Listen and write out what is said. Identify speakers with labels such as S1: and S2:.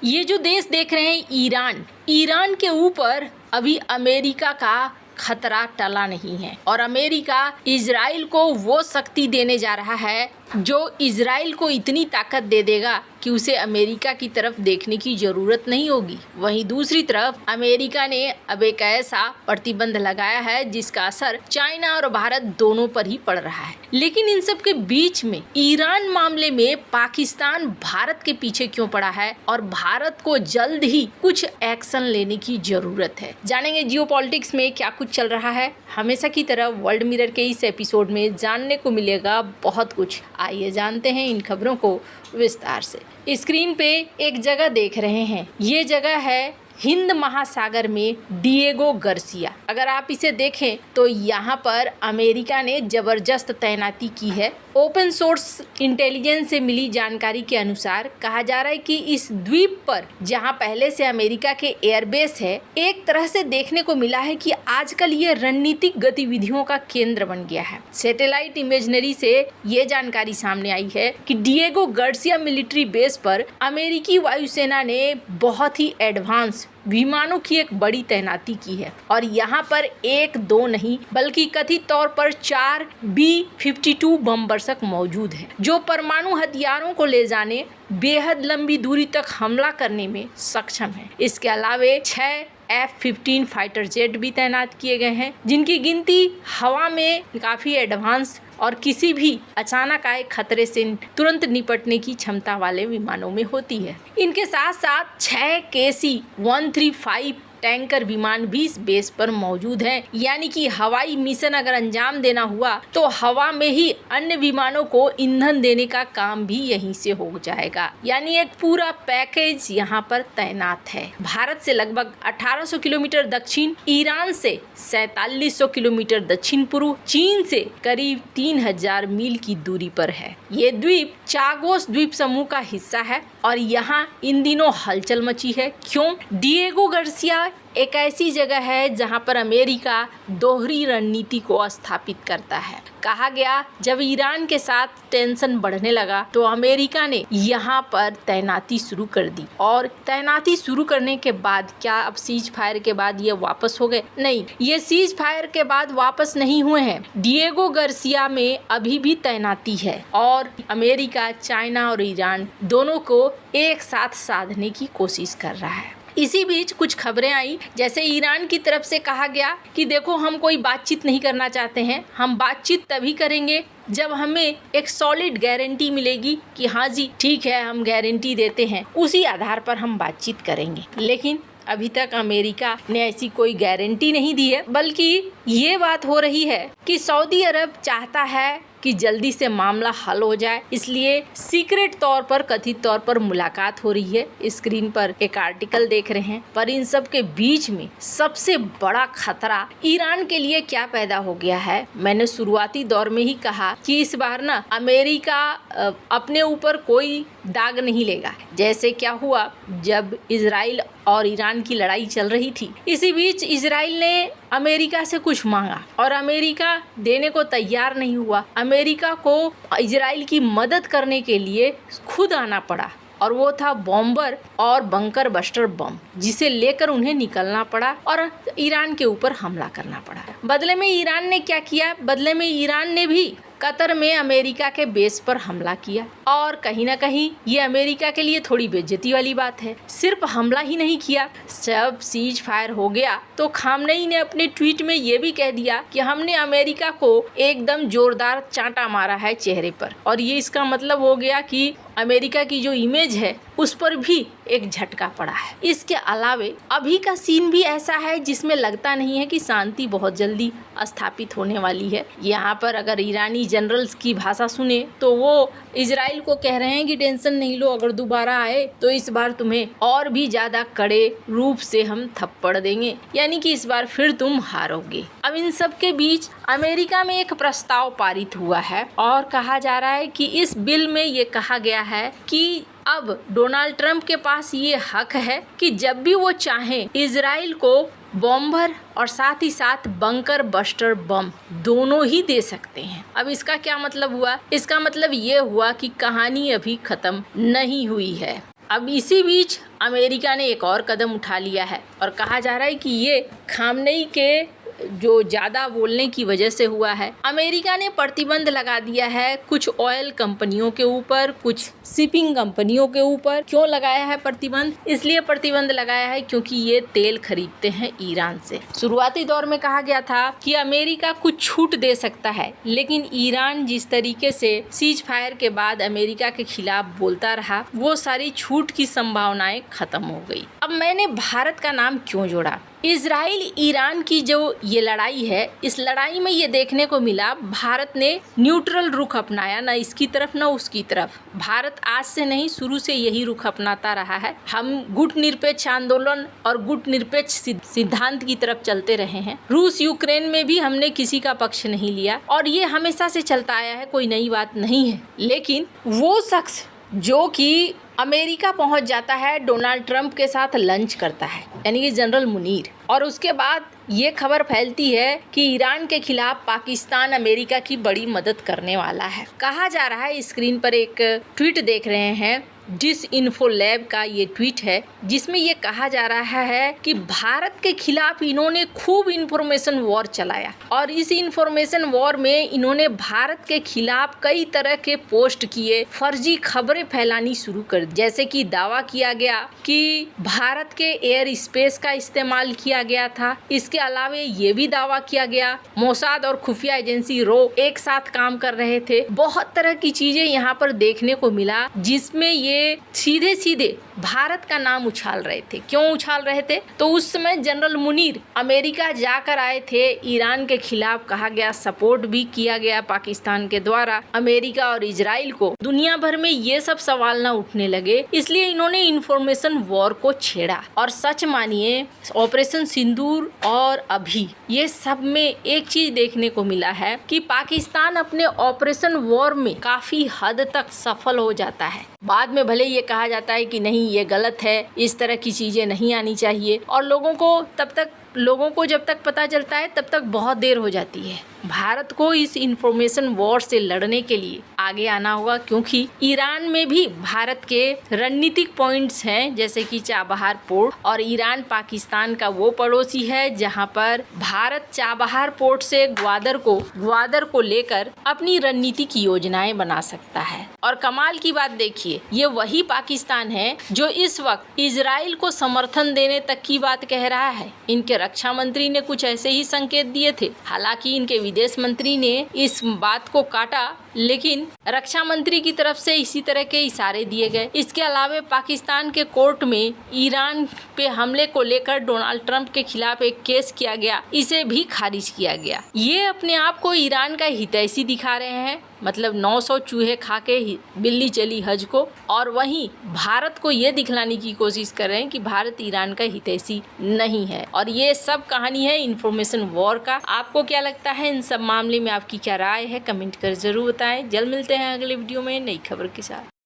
S1: ये जो देश देख रहे हैं ईरान, ईरान के ऊपर अभी अमेरिका का खतरा टला नहीं है और अमेरिका इजराइल को वो शक्ति देने जा रहा है जो इजराइल को इतनी ताकत दे देगा कि उसे अमेरिका की तरफ देखने की जरूरत नहीं होगी। वहीं दूसरी तरफ अमेरिका ने अब एक ऐसा प्रतिबंध लगाया है जिसका असर चाइना और भारत दोनों पर ही पड़ रहा है। लेकिन इन सब के बीच में ईरान मामले में पाकिस्तान भारत के पीछे क्यों पड़ा है और भारत को जल्द ही कुछ एक्शन लेने की जरूरत है। जानेंगे जियोपॉलिटिक्स में क्या कुछ चल रहा है। हमेशा की तरह वर्ल्ड मिरर के इस एपिसोड में जानने को मिलेगा बहुत कुछ। आइए जानते हैं इन खबरों को विस्तार से। स्क्रीन पे एक जगह देख रहे हैं, ये जगह है हिंद महासागर में डिएगो गार्सिया। अगर आप इसे देखें तो यहाँ पर अमेरिका ने जबरदस्त तैनाती की है। ओपन सोर्स इंटेलिजेंस से मिली जानकारी के अनुसार कहा जा रहा है कि इस द्वीप पर जहाँ पहले से अमेरिका के एयरबेस है, एक तरह से देखने को मिला है कि आजकल ये रणनीतिक गतिविधियों का केंद्र बन गया है। सैटेलाइट इमेजनरी से ये जानकारी सामने आई है कि डिएगो गार्सिया मिलिट्री बेस पर अमेरिकी वायुसेना ने बहुत ही एडवांस विमानों की एक बड़ी तैनाती की है और यहाँ पर एक दो नहीं बल्कि कथित तौर पर 4 B-52 बम बरसक मौजूद हैं जो परमाणु हथियारों को ले जाने बेहद लंबी दूरी तक हमला करने में सक्षम है। इसके अलावा 6 F-15 फाइटर जेट भी तैनात किए गए हैं जिनकी गिनती हवा में काफी एडवांस और किसी भी अचानक आए खतरे से तुरंत निपटने की क्षमता वाले विमानों में होती है। इनके साथ साथ 6 KC-135 टैंकर विमान भी इस बेस पर मौजूद हैं, यानी कि हवाई मिशन अगर अंजाम देना हुआ तो हवा में ही अन्य विमानों को ईंधन देने का काम भी यहीं से हो जाएगा। यानी एक पूरा पैकेज यहाँ पर तैनात है। भारत से लगभग 1800 किलोमीटर दक्षिण, ईरान से 4700 किलोमीटर दक्षिण पूर्व, चीन से करीब 3000 मील की दूरी पर है। ये द्वीप चागोस द्वीप समूह का हिस्सा है और यहाँ इन दिनों हलचल मची है। क्यों? डिएगो गार्सिया एक ऐसी जगह है जहां पर अमेरिका दोहरी रणनीति को स्थापित करता है। कहा गया जब ईरान के साथ टेंशन बढ़ने लगा तो अमेरिका ने यहां पर तैनाती शुरू कर दी और तैनाती शुरू करने के बाद क्या अब सीज फायर के बाद ये वापस हो गए? नहीं, ये सीज फायर के बाद वापस नहीं हुए हैं। डिएगो गार्सिया में अभी भी तैनाती है और अमेरिका, चाइना और ईरान दोनों को एक साथ साधने की कोशिश कर रहा है। इसी बीच कुछ खबरें आई, जैसे ईरान की तरफ से कहा गया कि देखो हम कोई बातचीत नहीं करना चाहते हैं, हम बातचीत तभी करेंगे जब हमें एक सॉलिड गारंटी मिलेगी कि हाँ जी ठीक है, हम गारंटी देते हैं, उसी आधार पर हम बातचीत करेंगे। लेकिन अभी तक अमेरिका ने ऐसी कोई गारंटी नहीं दी है, बल्कि ये बात हो रही है कि सऊदी अरब चाहता है कि जल्दी से मामला हल हो जाए, इसलिए सीक्रेट तौर पर, कथित तौर पर मुलाकात हो रही है। स्क्रीन पर एक आर्टिकल देख रहे हैं। पर इन सब के बीच में सबसे बड़ा खतरा ईरान के लिए क्या पैदा हो गया है? मैंने शुरुआती दौर में ही कहा कि इस बार ना अमेरिका अपने ऊपर कोई दाग नहीं लेगा। जैसे क्या हुआ जब इजराइल और ईरान की लड़ाई चल रही थी, इसी बीच इजराइल ने अमेरिका से कुछ मांगा और अमेरिका देने को तैयार नहीं हुआ। अमेरिका को इजराइल की मदद करने के लिए खुद आना पड़ा और वो था बॉम्बर और बंकर बस्टर बम, जिसे लेकर उन्हें निकलना पड़ा और ईरान के ऊपर हमला करना पड़ा। बदले में ईरान ने क्या किया? बदले में ईरान ने भी कतर में अमेरिका के बेस पर हमला किया और कहीं ना कहीं ये अमेरिका के लिए थोड़ी बेइज्जती वाली बात है। सिर्फ हमला ही नहीं किया, जब सीज फायर हो गया तो खामनेई ने अपने ट्वीट में ये भी कह दिया कि हमने अमेरिका को एकदम जोरदार चांटा मारा है चेहरे पर। और ये इसका मतलब हो गया कि अमेरिका की जो इमेज है उस पर भी एक झटका पड़ा है। इसके अलावे अभी का सीन भी ऐसा है जिसमें लगता नहीं है कि शांति बहुत जल्दी स्थापित होने वाली है। यहाँ पर अगर ईरानी जनरल्स की भाषा सुने तो वो इजराइल को कह रहे हैं कि टेंशन नहीं लो, अगर दोबारा आए तो इस बार तुम्हें और भी ज्यादा कड़े रूप से हम थप्पड़ देंगे, यानी कि इस बार फिर तुम हारोगे। अब इन सब के बीच अमेरिका में एक प्रस्ताव पारित हुआ है और कहा जा रहा है कि इस बिल में ये कहा गया है कि अब डोनाल्ड ट्रंप के पास ये हक है कि जब भी वो चाहें इजराइल को बॉम्बर और साथ ही साथ बंकर बस्टर बम दोनों ही दे सकते हैं। अब इसका क्या मतलब हुआ? इसका मतलब ये हुआ कि कहानी अभी खत्म नहीं हुई है। अब इसी बीच अमेरिका ने एक और कदम उठा लिया है और कहा जा रहा है कि ये खामनेई के जो ज़्यादा बोलने की वजह से हुआ है। अमेरिका ने प्रतिबंध लगा दिया है कुछ ऑयल कंपनियों के ऊपर, कुछ शिपिंग कंपनियों के ऊपर। क्यों लगाया है प्रतिबंध? इसलिए प्रतिबंध लगाया है क्योंकि ये तेल खरीदते हैं ईरान से। शुरुआती दौर में कहा गया था कि अमेरिका कुछ छूट दे सकता है, लेकिन ईरान जिस तरीके से सीज फायर के बाद अमेरिका के खिलाफ बोलता रहा, वो सारी छूट की संभावनाएं खत्म हो गई। अब मैंने भारत का नाम क्यों जोड़ा? इजराइल ईरान की जो ये लड़ाई है, इस लड़ाई में ये देखने को मिला भारत ने न्यूट्रल रुख अपनाया, ना इसकी तरफ ना उसकी तरफ। भारत आज से नहीं, शुरू से यही रुख अपनाता रहा है। हम गुटनिरपेक्ष आंदोलन और गुटनिरपेक्ष सिद्धांत की तरफ चलते रहे हैं। रूस यूक्रेन में भी हमने किसी का पक्ष नहीं लिया और ये हमेशा से चलता आया है, कोई नई बात नहीं है। लेकिन वो शख्स जो कि अमेरिका पहुंच जाता है, डोनाल्ड ट्रंप के साथ लंच करता है, यानी कि जनरल मुनीर, और उसके बाद ये खबर फैलती है कि ईरान के खिलाफ पाकिस्तान अमेरिका की बड़ी मदद करने वाला है। कहा जा रहा है, स्क्रीन पर एक ट्वीट देख रहे हैं, डिसइन्फो लैब का ये ट्वीट है, जिसमें ये कहा जा रहा है कि भारत के खिलाफ इन्होंने खूब इंफॉर्मेशन वॉर चलाया और इस इंफॉर्मेशन वॉर में इन्होंने भारत के खिलाफ कई तरह के पोस्ट किए, फर्जी खबरें फैलानी शुरू कर दी। जैसे कि दावा किया गया कि भारत के एयर स्पेस का इस्तेमाल किया गया था। इसके अलावा ये भी दावा किया गया मोसाद और खुफिया एजेंसी रो एक साथ काम कर रहे थे। बहुत तरह की चीजें यहाँ पर देखने को मिला, जिसमें ये सीधे सीधे भारत का नाम उछाल रहे थे। क्यों उछाल रहे थे? तो उस समय जनरल मुनीर अमेरिका जाकर आए थे, ईरान के खिलाफ कहा गया, सपोर्ट भी किया गया पाकिस्तान के द्वारा अमेरिका और इजराइल को। दुनिया भर में ये सब सवाल ना उठने लगे, इसलिए इन्होंने इंफॉर्मेशन वॉर को छेड़ा। और सच मानिए, ऑपरेशन सिंदूर और अभी ये सब में एक चीज देखने को मिला है कि पाकिस्तान अपने ऑपरेशन वॉर में काफी हद तक सफल हो जाता है। बाद में भले ये कहा जाता है कि नहीं, ये गलत है, इस तरह की चीजें नहीं आनी चाहिए, और लोगों को जब तक पता चलता है तब तक बहुत देर हो जाती है। भारत को इस इंफॉर्मेशन वॉर से लड़ने के लिए आगे आना होगा, क्योंकि ईरान में भी भारत के रणनीतिक पॉइंट्स हैं, जैसे कि चाबहार पोर्ट, और ईरान पाकिस्तान का वो पड़ोसी है जहां पर भारत चाबहार पोर्ट से ग्वादर को लेकर अपनी रणनीति की योजनाएं बना सकता है। और कमाल की बात देखिए, ये वही पाकिस्तान है जो इस वक्त इजराइल को समर्थन देने तक की बात कह रहा है। इनके रक्षा मंत्री ने कुछ ऐसे ही संकेत दिए थे। हालांकि इनके विदेश मंत्री ने इस बात को काटा, लेकिन रक्षा मंत्री की तरफ से इसी तरह के इशारे दिए गए। इसके अलावा पाकिस्तान के कोर्ट में ईरान पे हमले को लेकर डोनाल्ड ट्रंप के खिलाफ एक केस किया गया, इसे भी खारिज किया गया। ये अपने आप को ईरान का हितैषी दिखा रहे हैं, मतलब 900 चूहे खा के बिल्ली चली हज को, और वहीं भारत को ये दिखलाने की कोशिश कर रहे हैं कि भारत ईरान का हितैषी नहीं है। और ये सब कहानी है इंफॉर्मेशन वॉर का। आपको क्या लगता है इन सब मामले में? आपकी क्या राय है? कमेंट कर जरूर बताएं। जल्द मिलते हैं अगले वीडियो में नई खबर के साथ।